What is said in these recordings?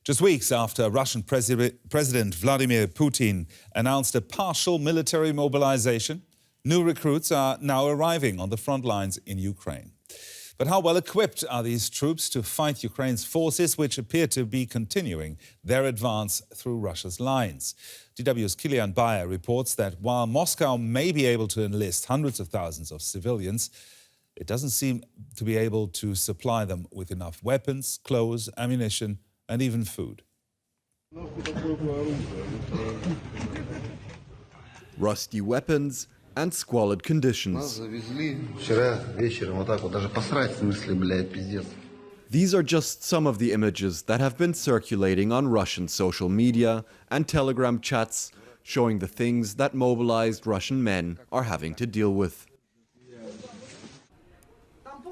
Just weeks after Russian President Vladimir Putin announced a partial military mobilization, new recruits are now arriving on the front lines in Ukraine. But how well equipped are these troops to fight Ukraine's forces, which appear to be continuing their advance through Russia's lines? DW's Kilian Bayer reports that while Moscow may be able to enlist hundreds of thousands of civilians, it doesn't seem to be able to supply them with enough weapons, clothes, ammunition, and even food. Rusty weapons and squalid conditions. These are just some of the images that have been circulating on Russian social media and Telegram chats showing the things that mobilized Russian men are having to deal with.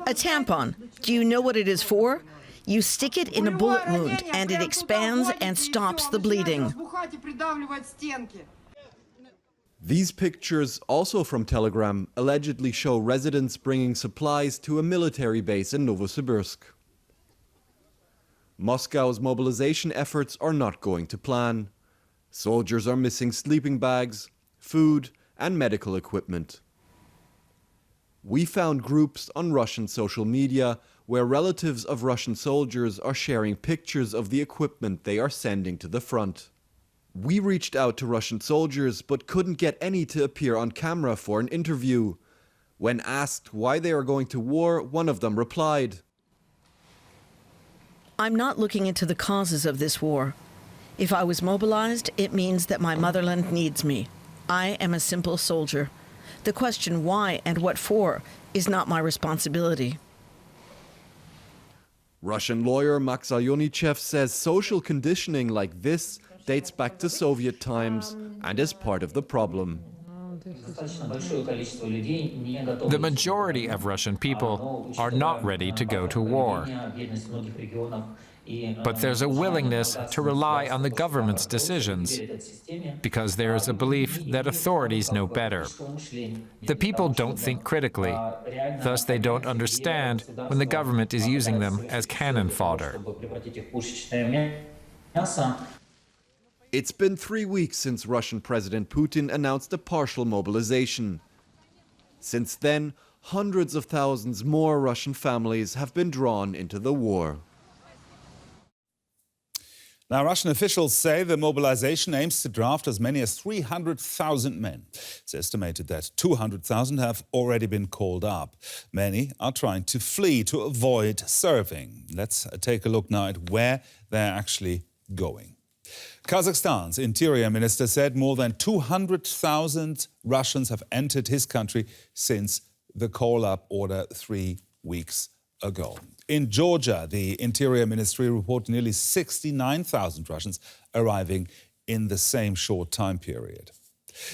A tampon. Do you know what it is for? You stick it in a bullet wound and it expands and stops the bleeding. These pictures, also from Telegram, allegedly show residents bringing supplies to a military base in Novosibirsk. Moscow's mobilization efforts are not going to plan. Soldiers are missing sleeping bags, food, and medical equipment. We found groups on Russian social media where relatives of Russian soldiers are sharing pictures of the equipment they are sending to the front. We reached out to Russian soldiers but couldn't get any to appear on camera for an interview. When asked why they are going to war, one of them replied, "I'm not looking into the causes of this war. If I was mobilized, it means that my motherland needs me. I am a simple soldier. The question why and what for is not my responsibility." Russian lawyer Max Alyonichev says social conditioning like this dates back to Soviet times and is part of the problem. The majority of Russian people are not ready to go to war. But there's a willingness to rely on the government's decisions because there is a belief that authorities know better. The people don't think critically, thus they don't understand when the government is using them as cannon fodder. It's been 3 weeks since Russian President Putin announced a partial mobilization. Since then, hundreds of thousands more Russian families have been drawn into the war. Now, Russian officials say the mobilization aims to draft as many as 300,000 men. It's estimated that 200,000 have already been called up. Many are trying to flee to avoid serving. Let's take a look now at where they're actually going. Kazakhstan's interior minister said more than 200,000 Russians have entered his country since the call-up order 3 weeks ago. In Georgia, the Interior Ministry reported nearly 69,000 Russians arriving in the same short time period.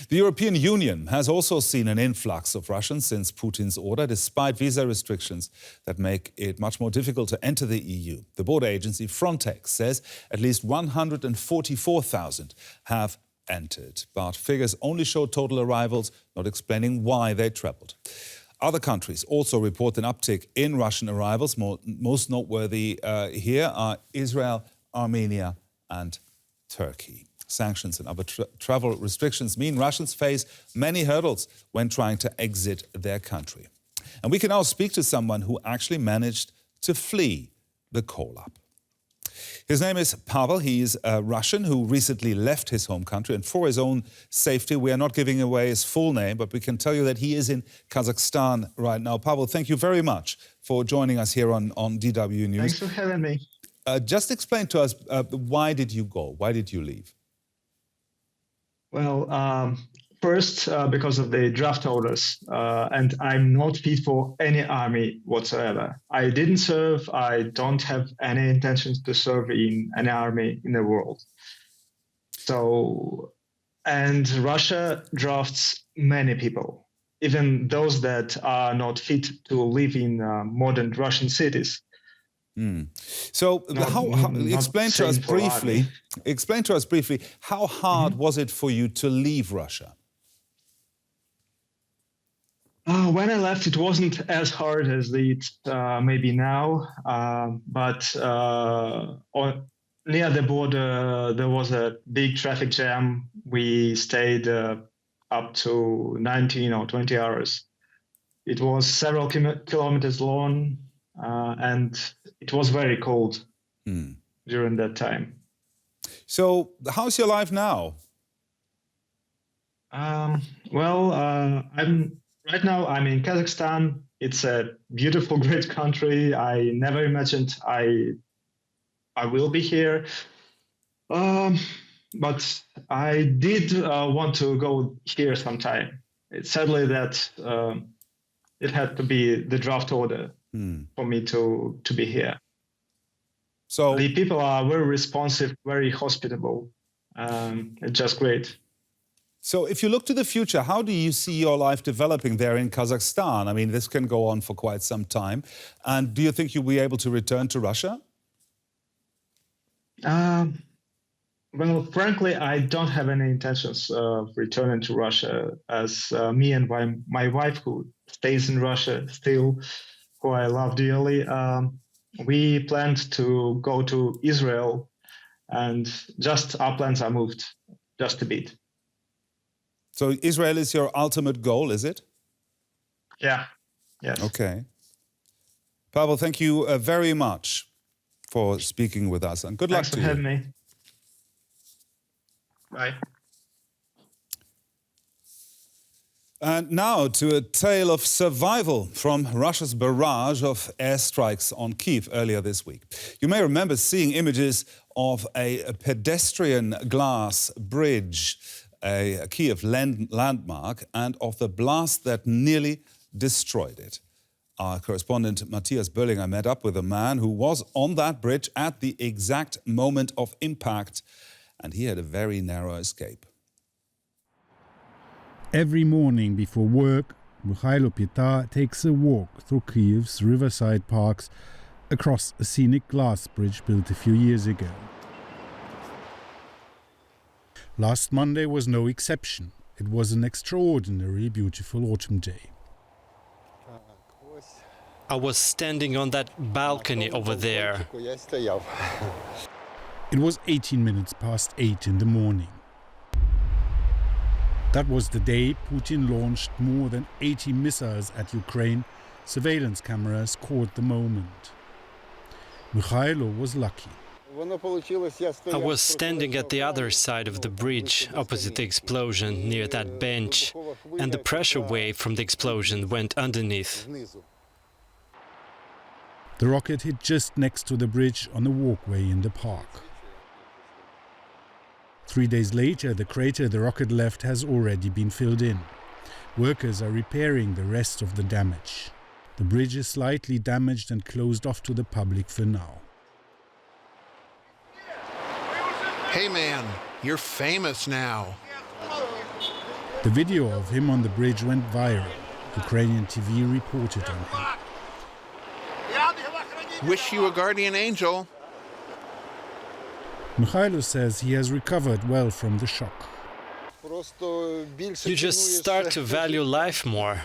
The European Union has also seen an influx of Russians since Putin's order, despite visa restrictions that make it much more difficult to enter the EU. The border agency Frontex says at least 144,000 have entered, but figures only show total arrivals, not explaining why they trebled. Other countries also report an uptick in Russian arrivals. Most noteworthy here are Israel, Armenia and Turkey. Sanctions and other travel restrictions mean Russians face many hurdles when trying to exit their country. And we can now speak to someone who actually managed to flee the call-up. His name is Pavel. He is a Russian who recently left his home country, and for his own safety, we are not giving away his full name, but we can tell you that he is in Kazakhstan right now. Pavel, thank you very much for joining us here on DW News. Thanks for having me. Just explain to us, why did you go? Why did you leave? Well, first, because of the draft orders, and I'm not fit for any army whatsoever. I didn't serve. I don't have any intentions to serve in any army in the world. So, and Russia drafts many people, even those that are not fit to live in modern Russian cities. So, explain to us briefly, how hard was it for you to leave Russia? When I left, it wasn't as hard as it maybe now, but near the border, there was a big traffic jam. We stayed up to 19 or 20 hours. It was several kilometers long, and it was very cold during that time. So, how's your life now? Well, right now I'm in Kazakhstan. It's a beautiful, great country. I never imagined I will be here. But I did want to go here sometime. It's sadly that it had to be the draft order for me to be here. So the people are very responsive, very hospitable. It's just great. So if you look to the future, how do you see your life developing there in Kazakhstan? I mean, this can go on for quite some time. And do you think you'll be able to return to Russia? Well, frankly, I don't have any intentions of returning to Russia, as me and my wife, who stays in Russia still, who I love dearly, we planned to go to Israel, and just our plans are moved just a bit. So Israel is your ultimate goal, is it? Yeah, yes. Okay. Pavel, thank you very much for speaking with us, and good luck to you. Thanks for having me. Bye. And now to a tale of survival from Russia's barrage of airstrikes on Kyiv earlier this week. You may remember seeing images of a pedestrian glass bridge, a Kyiv landmark, and of the blast that nearly destroyed it. Our correspondent Matthias Böllinger met up with a man who was on that bridge at the exact moment of impact, and he had a very narrow escape. Every morning before work, Mikhailo Pita takes a walk through Kyiv's riverside parks across a scenic glass bridge built a few years ago. Last Monday was no exception. It was an extraordinarily beautiful autumn day. I was standing on that balcony over there. It was 18 minutes past 8 in the morning. That was the day Putin launched more than 80 missiles at Ukraine. Surveillance cameras caught the moment. Mikhailo was lucky. I was standing at the other side of the bridge, opposite the explosion, near that bench, and the pressure wave from the explosion went underneath. The rocket hit just next to the bridge on a walkway in the park. 3 days later, the crater the rocket left has already been filled in. Workers are repairing the rest of the damage. The bridge is slightly damaged and closed off to the public for now. Hey man, you're famous now. The video of him on the bridge went viral. Ukrainian TV reported on him. Wish you a guardian angel. Mikhailo says he has recovered well from the shock. You just start to value life more.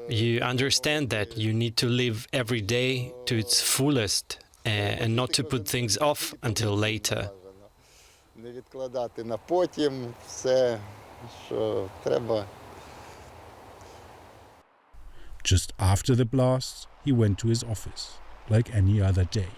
You understand that you need to live every day to its fullest and not to put things off until later. Just after the blast, he went to his office, like any other day.